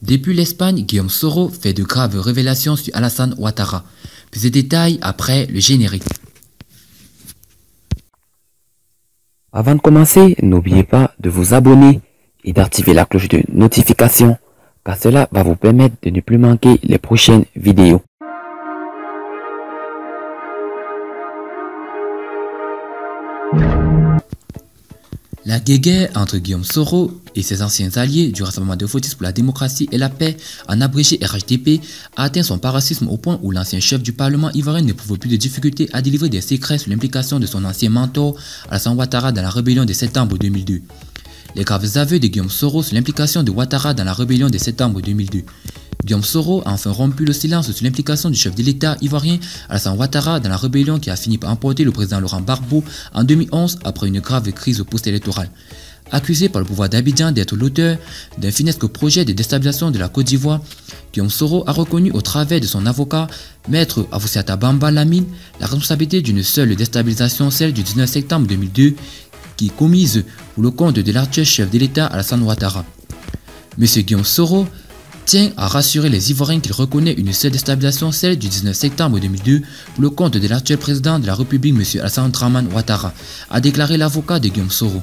Depuis l'Espagne, Guillaume Soro fait de graves révélations sur Alassane Ouattara. Plus de détails après le générique. Avant de commencer, n'oubliez pas de vous abonner et d'activer la cloche de notification, car cela va vous permettre de ne plus manquer les prochaines vidéos. La guéguerre entre Guillaume Soro et ses anciens alliés du Rassemblement de Fautistes pour la démocratie et la paix, en abrégé RHDP, a atteint son paroxysme au point où l'ancien chef du Parlement ivoirien ne pouvait plus de difficultés à délivrer des secrets sur l'implication de son ancien mentor, Alassane Ouattara, dans la rébellion de septembre 2002. Les graves aveux de Guillaume Soro sur l'implication de Ouattara dans la rébellion de septembre 2002. Guillaume Soro a enfin rompu le silence sur l'implication du chef de l'État ivoirien Alassane Ouattara dans la rébellion qui a fini par emporter le président Laurent Gbagbo en 2011 après une grave crise post-électorale. Accusé par le pouvoir d'Abidjan d'être l'auteur d'un funeste projet de déstabilisation de la Côte d'Ivoire, Guillaume Soro a reconnu au travers de son avocat, Maître Avoussiata Bamba Lamine, la responsabilité d'une seule déstabilisation, celle du 19 septembre 2002, qui est commise pour le compte de l'actuel chef de l'État Alassane Ouattara. M. Guillaume Soro tient à rassurer les Ivoiriens qu'il reconnaît une seule déstabilisation, celle du 19 septembre 2002, pour le compte de l'actuel président de la République, M. Alassane Dramane Ouattara, a déclaré l'avocat de Guillaume Soro.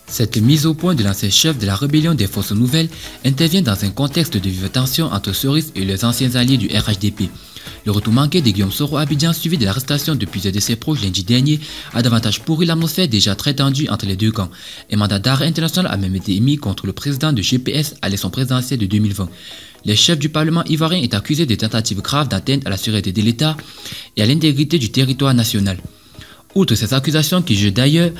Cette mise au point de l'ancien chef de la rébellion des Forces Nouvelles intervient dans un contexte de vive tension entre Cerise et les anciens alliés du RHDP. Le retour manqué de Guillaume Soro à Abidjan, suivi de l'arrestation de plusieurs de ses proches lundi dernier, a davantage pourri l'atmosphère déjà très tendue entre les deux camps. Un mandat d'arrêt international a même été émis contre le président de GPS à l'élection présidentielle de 2020. Le chef du Parlement ivoirien est accusé de tentatives graves d'atteinte à la sûreté de l'État et à l'intégrité du territoire national. Outre ces accusations qui jugent d'ailleurs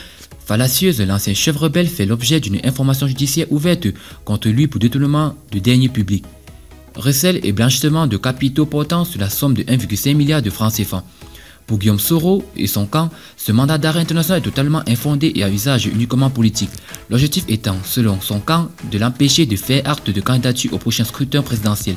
fallacieuses, l'ancien chef rebelle fait l'objet d'une information judiciaire ouverte contre lui pour détournement de deniers publics, recel et blanchiment de capitaux portant sur la somme de 1,5 milliard de francs CFA. Pour Guillaume Soro et son camp, ce mandat d'arrêt international est totalement infondé et à usage uniquement politique. L'objectif étant, selon son camp, de l'empêcher de faire acte de candidature au prochain scrutin présidentiel.